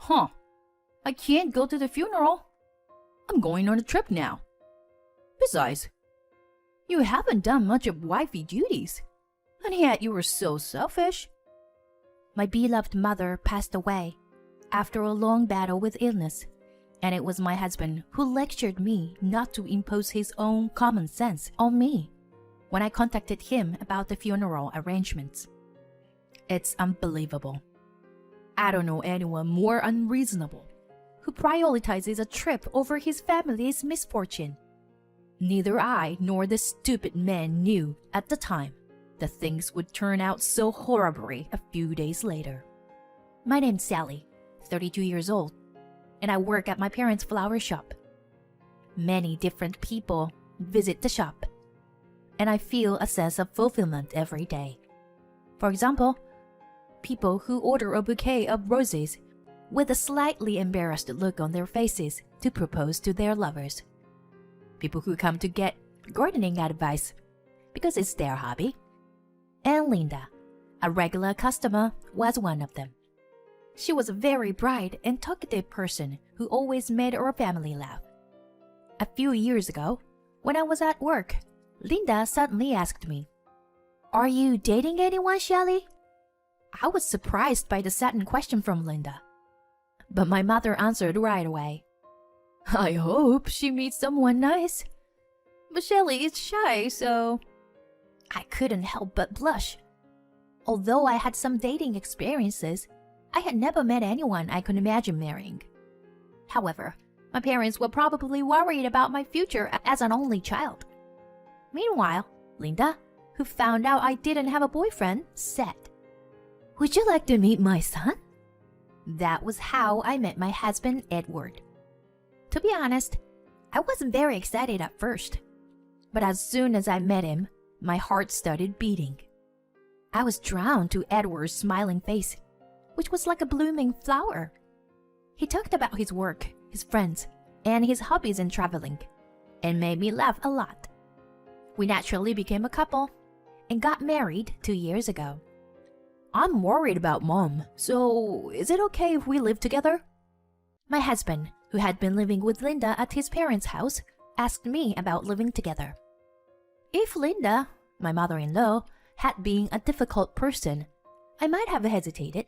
Huh. I can't go to the funeral. I'm going on a trip now. Besides, you haven't done much of wifey duties. And yet you were so selfish. My beloved mother passed away after a long battle with illness, and it was my husband who lectured me not to impose his own common sense on me when I contacted him about the funeral arrangements. It's unbelievable. I don't know anyone more unreasonable who prioritizes a trip over his family's misfortune. Neither I nor the stupid man knew at the time that things would turn out so horribly a few days later. My name's Sally, 32 years old, and I work at my parents' flower shop. Many different people visit the shop, and I feel a sense of fulfillment every day. For example, people who order a bouquet of roses with a slightly embarrassed look on their faces to propose to their lovers. People who come to get gardening advice because it's their hobby. And Linda, a regular customer, was one of them. She was a very bright and talkative person who always made our family laugh. A few years ago, when I was at work, Linda suddenly asked me, "Are you dating anyone, Shelley?" I was surprised by the sudden question from Linda. But my mother answered right away, "I hope she meets someone nice. But Shelley is shy, so..." I couldn't help but blush. Although I had some dating experiences, I had never met anyone I could imagine marrying. However, my parents were probably worried about my future as an only child. Meanwhile, Linda, who found out I didn't have a boyfriend, said, "Would you like to meet my son?" That was how I met my husband, Edward. To be honest, I wasn't very excited at first. But as soon as I met him, my heart started beating. I was drawn to Edward's smiling face, which was like a blooming flower. He talked about his work, his friends, and his hobbies in traveling, and made me laugh a lot. We naturally became a couple and got married 2 years ago. I'm worried about Mom, so is it okay if we live together? My husband, who had been living with Linda at his parents' house, asked me about living together. If Linda, my mother-in-law, had been a difficult person, I might have hesitated,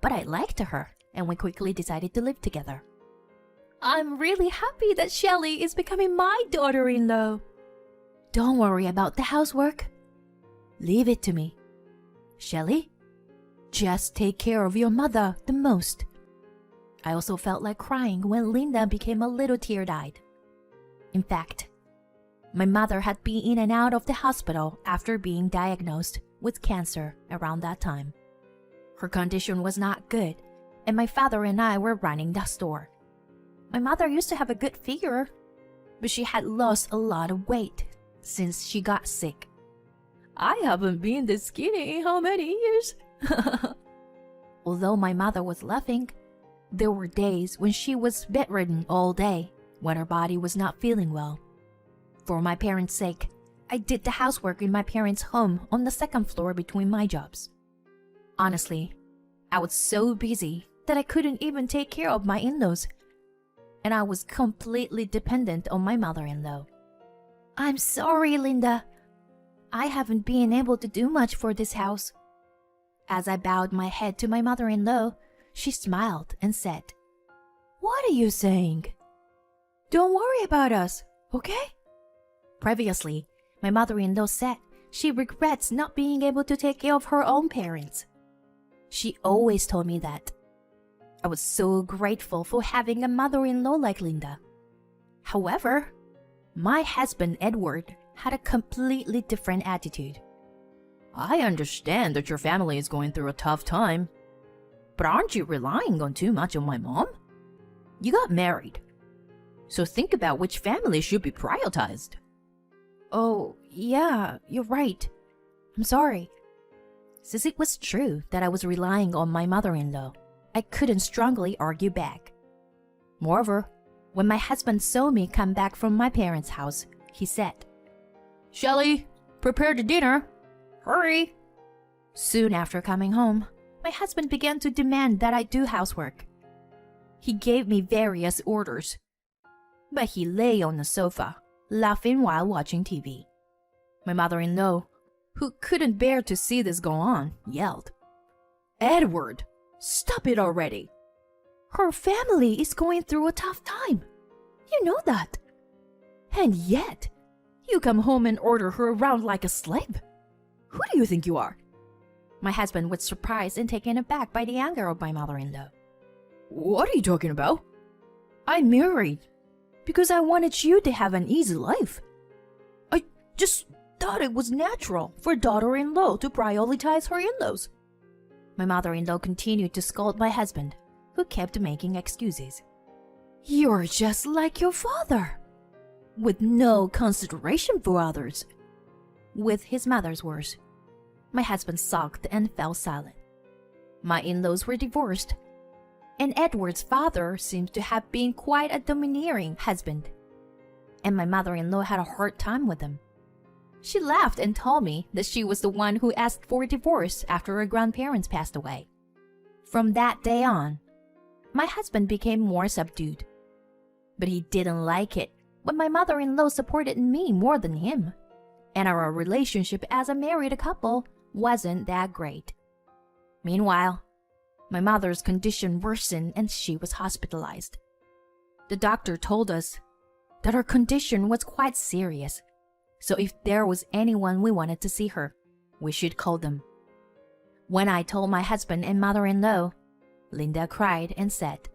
but I liked her and we quickly decided to live together. I'm really happy that Shelley is becoming my daughter-in-law. Don't worry about the housework. Leave it to me. Shelley, just take care of your mother the most. I also felt like crying when Linda became a little tear-eyed. In fact, my mother had been in and out of the hospital after being diagnosed with cancer around that time. Her condition was not good, and my father and I were running the store. My mother used to have a good figure, but she had lost a lot of weight since she got sick. I haven't been this skinny in how many years? Although my mother was laughing, there were days when she was bedridden all day when her body was not feeling well. For my parents' sake, I did the housework in my parents' home on the second floor between my jobs. Honestly, I was so busy that I couldn't even take care of my in-laws, and I was completely dependent on my mother-in-law. I'm sorry, Linda. I haven't been able to do much for this house. As I bowed my head to my mother-in-law, she smiled and said, "What are you saying? Don't worry about us, okay?" Previously, my mother-in-law said she regrets not being able to take care of her own parents. She always told me that. I was so grateful for having a mother-in-law like Linda. However, my husband Edward had a completely different attitude. I understand that your family is going through a tough time, but aren't you relying on too much on my mom? You got married, so think about which family should be prioritized. Oh, yeah, you're right. I'm sorry. Since it was true that I was relying on my mother-in-law, I couldn't strongly argue back. Moreover, when my husband saw me come back from my parents' house, he said, "Shelley, prepare the dinner. Hurry." Soon after coming home, my husband began to demand that I do housework. He gave me various orders. But he lay on the sofa, laughing while watching TV. My mother-in-law, who couldn't bear to see this go on, yelled, Edward, stop it already. "Her family is going through a tough time. You know that. And yet, you come home and order her around like a slave. Who do you think you are?" My husband was surprised and taken aback by the anger of my mother-in-law. "What are you talking about? I married because I wanted you to have an easy life. I just thought it was natural for a daughter-in-law to prioritize her in-laws." My mother-in-law continued to scold my husband, who kept making excuses. "You're just like your father, with no consideration for others." With his mother's words, my husband sulked and fell silent. My in-laws were divorced, and Edward's father seems to have been quite a domineering husband, and my mother-in-law had a hard time with him. She laughed and told me that she was the one who asked for a divorce after her grandparents passed away. From that day on, my husband became more subdued. But he didn't like it when my mother-in-law supported me more than him, and our relationship as a married couple wasn't that great. Meanwhile, my mother's condition worsened and she was hospitalized. The doctor told us that her condition was quite serious, so if there was anyone we wanted to see her, we should call them. When I told my husband and mother-in-law, Linda cried and said,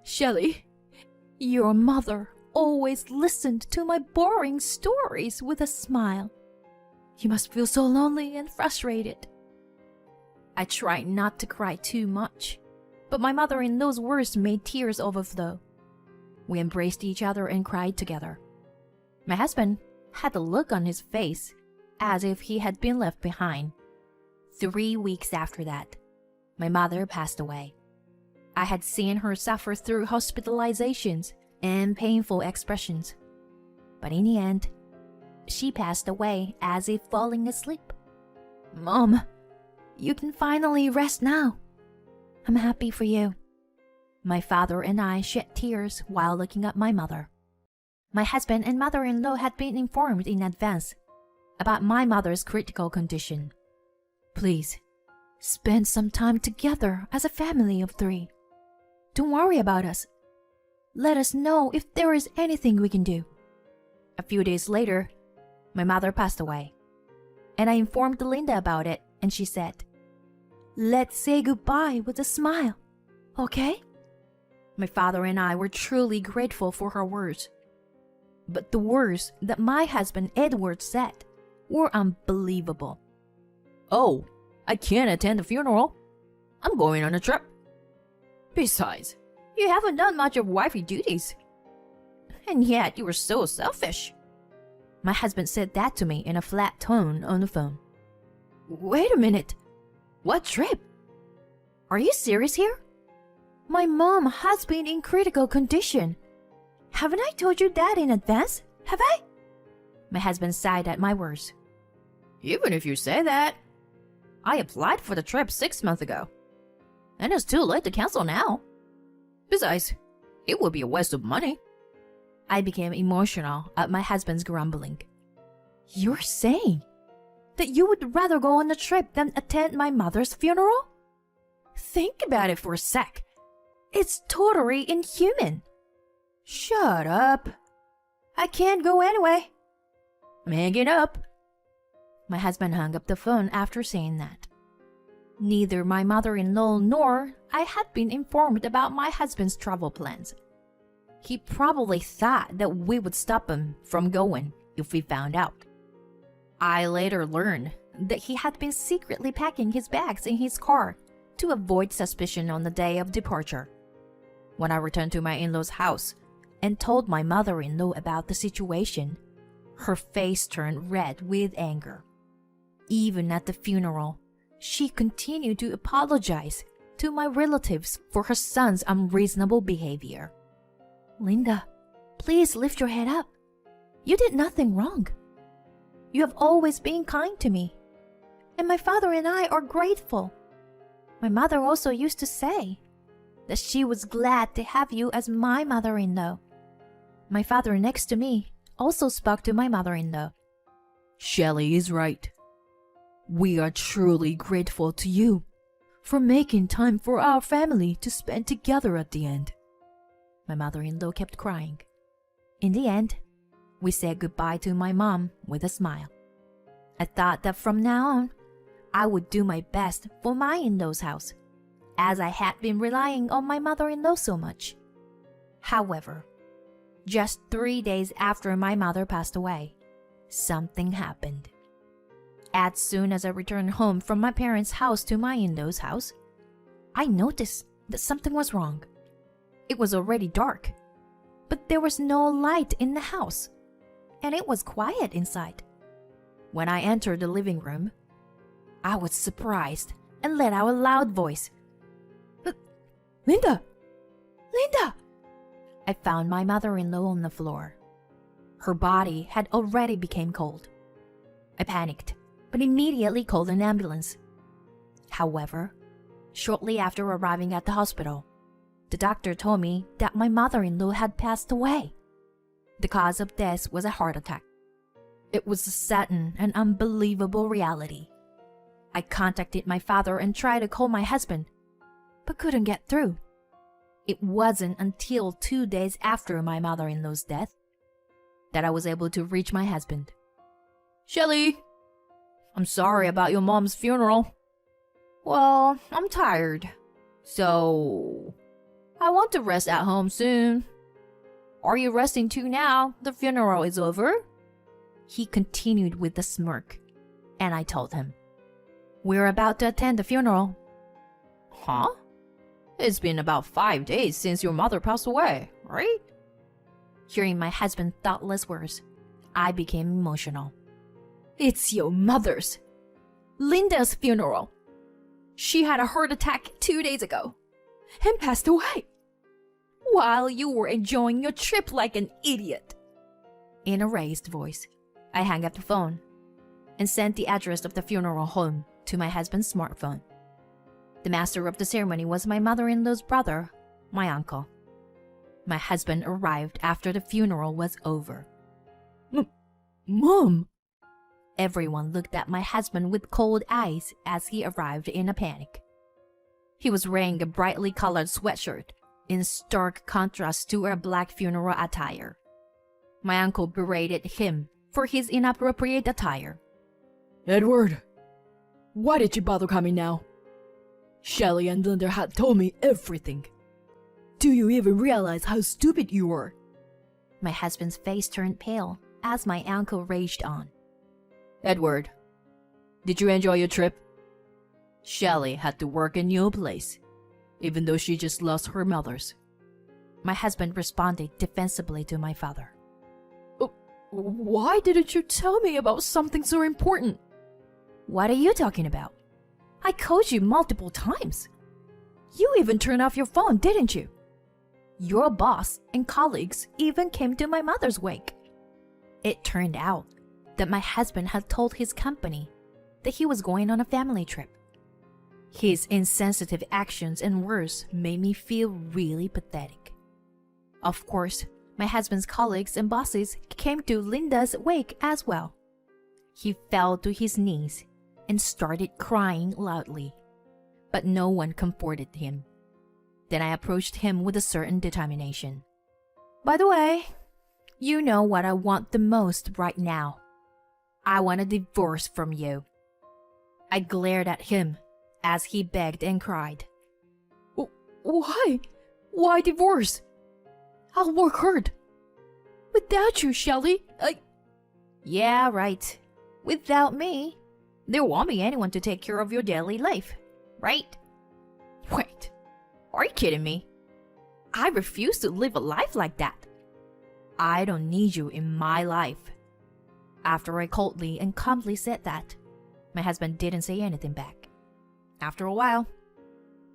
"Shelley, your mother always listened to my boring stories with a smile. You must feel so lonely and frustrated." I tried not to cry too much, but my mother-in-law's words made tears overflow. We embraced each other and cried together. My husband had a look on his face as if he had been left behind. 3 weeks after that, my mother passed away. I had seen her suffer through hospitalizations and painful expressions. But in the end, she passed away as if falling asleep. "Mom, you can finally rest now. I'm happy for you." My father and I shed tears while looking at my mother. My husband and mother-in-law had been informed in advance about my mother's critical condition. "Please, spend some time together as a family of 3. Don't worry about us. Let us know if there is anything we can do." A few days later, my mother passed away, and I informed Linda about it, and she said, "Let's say goodbye with a smile, okay?" My father and I were truly grateful for her words. But the words that my husband Edward said were unbelievable. "Oh, I can't attend the funeral. I'm going on a trip. Besides, you haven't done much of wifey duties. And yet you were so selfish." My husband said that to me in a flat tone on the phone. "Wait a minute. What trip? Are you serious here? My mom has been in critical condition. Haven't I told you that in advance? Have I?" My husband sighed at my words. "Even if you say that, I applied for the trip 6 months ago, and it's too late to cancel now. Besides, it would be a waste of money." I became emotional at my husband's grumbling. "You're saying that you would rather go on a trip than attend my mother's funeral? Think about it for a sec. It's totally inhuman." "Shut up. I can't go anyway. I'm hanging up." My husband hung up the phone after saying that. Neither my mother-in-law nor I had been informed about my husband's travel plans. He probably thought that we would stop him from going if we found out. I later learned that he had been secretly packing his bags in his car to avoid suspicion on the day of departure. When I returned to my in-laws' house and told my mother-in-law about the situation, her face turned red with anger. Even at the funeral, she continued to apologize to my relatives for her son's unreasonable behavior. "Linda, please lift your head up. You did nothing wrong. You have always been kind to me, and my father and I are grateful. My mother also used to say, that she was glad to have you as my mother-in-law. My father next to me also spoke to my mother-in-law. Shelley is right. We are truly grateful to you for making time for our family to spend together at the end. My mother-in-law kept crying. In the end, we said goodbye to my mom with a smile. I thought that from now on, I would do my best for my in-law's house, as I had been relying on my mother-in-law so much. However, just 3 days after my mother passed away, something happened. As soon as I returned home from my parents' house to my in-law's house, I noticed that something was wrong. It was already dark, but there was no light in the house, and it was quiet inside. When I entered the living room, I was surprised and let out a loud voice. Linda! Linda! I found my mother-in-law on the floor. Her body had already become cold. I panicked, but immediately called an ambulance. However, shortly after arriving at the hospital, the doctor told me that my mother-in-law had passed away. The cause of death was a heart attack. It was a sudden and unbelievable reality. I contacted my father and tried to call my husband, but couldn't get through. It wasn't until 2 days after my mother-in-law's death that I was able to reach my husband. Shelley! I'm sorry about your mom's funeral. Well, I'm tired, so I want to rest at home soon. Are you resting too now? The funeral is over? He continued with a smirk, and I told him, "We're about to attend the funeral." Huh? It's been about 5 days since your mother passed away, right? Hearing my husband's thoughtless words, I became emotional. It's your mother's. Linda's funeral. She had a heart attack 2 days ago and passed away while you were enjoying your trip like an idiot. In a raised voice, I hung up the phone and sent the address of the funeral home to my husband's smartphone. The master of the ceremony was my mother-in-law's brother, my uncle. My husband arrived after the funeral was over. Mom! Everyone looked at my husband with cold eyes as he arrived in a panic. He was wearing a brightly colored sweatshirt, in stark contrast to our black funeral attire. My uncle berated him for his inappropriate attire. Edward, why did you bother coming now? Shelley and Linda had told me everything. Do you even realize how stupid you were? My husband's face turned pale as my uncle raged on. Edward, did you enjoy your trip? Shelley had to work in your place, even though she just lost her mother's. My husband responded defensively to my father. Why didn't you tell me about something so important? What are you talking about? I called you multiple times. You even turned off your phone, didn't you? Your boss and colleagues even came to my mother's wake. It turned out that my husband had told his company that he was going on a family trip. His insensitive actions and words made me feel really pathetic. Of course, my husband's colleagues and bosses came to Linda's wake as well. He fell to his knees and started crying loudly, but no one comforted him. Then I approached him with a certain determination. "By the way, you know what I want the most right now. I want a divorce from you." I glared at him as he begged and cried. Why? Why divorce? I'll work hard. Without you, Shelley, Yeah, right. Without me, there won't be anyone to take care of your daily life, right? Wait, are you kidding me? I refuse to live a life like that. I don't need you in my life. After I coldly and calmly said that, my husband didn't say anything back. After a while,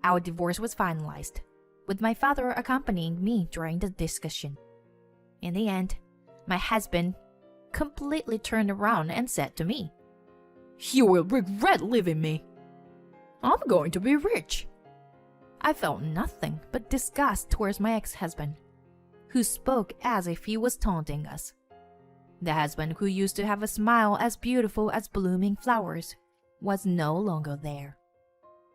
our divorce was finalized, with my father accompanying me during the discussion. In the end, my husband completely turned around and said to me, "You will regret leaving me. I'm going to be rich." I felt nothing but disgust towards my ex-husband, who spoke as if he was taunting us. The husband who used to have a smile as beautiful as blooming flowers was no longer there.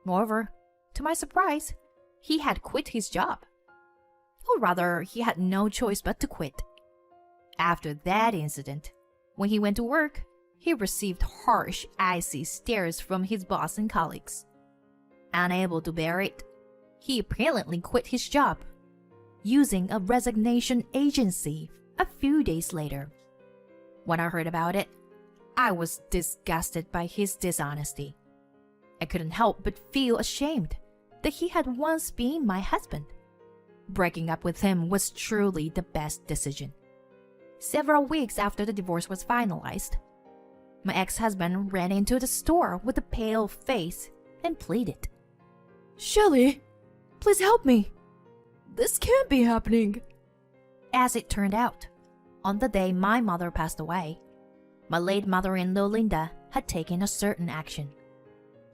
Moreover, to my surprise, he had quit his job. Or rather, he had no choice but to quit. After that incident, when he went to work, he received harsh, icy stares from his boss and colleagues. Unable to bear it, he apparently quit his job, using a resignation agency a few days later. When I heard about it, I was disgusted by his dishonesty. I couldn't help but feel ashamed that he had once been my husband. Breaking up with him was truly the best decision. Several weeks after the divorce was finalized, my ex-husband ran into the store with a pale face and pleaded, Shelly, please help me. This can't be happening. As it turned out, on the day my mother passed away, my late mother-in-law Linda had taken a certain action.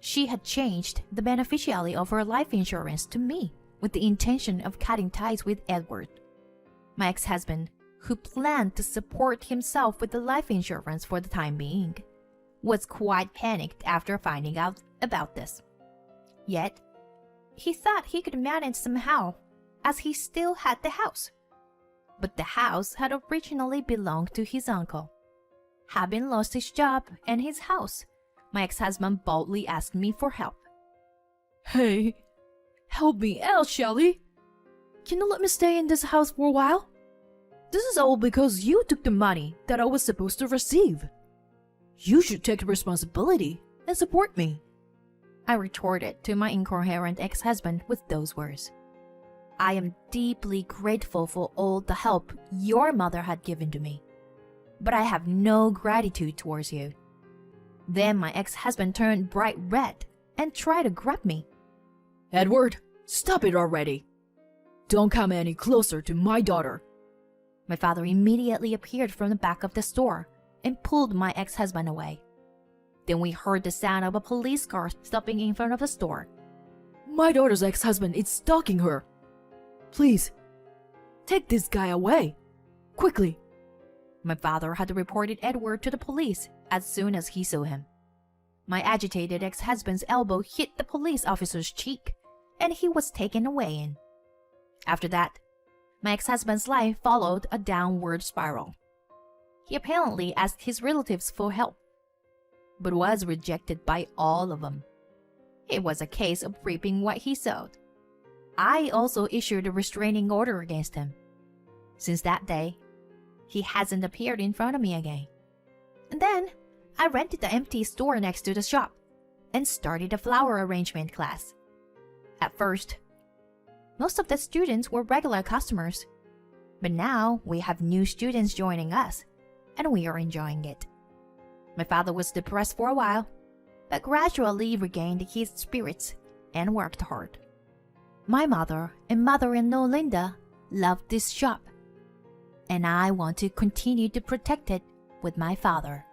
She had changed the beneficiary of her life insurance to me with the intention of cutting ties with Edward. My ex-husband, who planned to support himself with the life insurance for the time being, was quite panicked after finding out about this. Yet, he thought he could manage somehow, as he still had the house. But the house had originally belonged to his uncle. Having lost his job and his house, my ex-husband boldly asked me for help. Hey, help me out, Shelly. Can you let me stay in this house for a while? This is all because you took the money that I was supposed to receive. You should take responsibility and support me. I retorted to my incoherent ex-husband with those words. I am deeply grateful for all the help your mother had given to me, but I have no gratitude towards you. Then my ex-husband turned bright red and tried to grab me. Edward, stop it already. Don't come any closer to my daughter. My father immediately appeared from the back of the store and pulled my ex-husband away. Then we heard the sound of a police car stopping in front of the store. My daughter's ex-husband is stalking her. Please, take this guy away. Quickly. My father had reported Edward to the police as soon as he saw him. My agitated ex-husband's elbow hit the police officer's cheek, and he was taken away in. After that, my ex-husband's life followed a downward spiral. He apparently asked his relatives for help, but was rejected by all of them. It was a case of reaping what he sowed. I also issued a restraining order against him. Since that day, he hasn't appeared in front of me again. And then, I rented the empty store next to the shop and started a flower arrangement class. At first, most of the students were regular customers, but now we have new students joining us, and we are enjoying it. My father was depressed for a while, but gradually regained his spirits and worked hard. My mother and mother-in-law Linda loved this shop, and I want to continue to protect it with my father.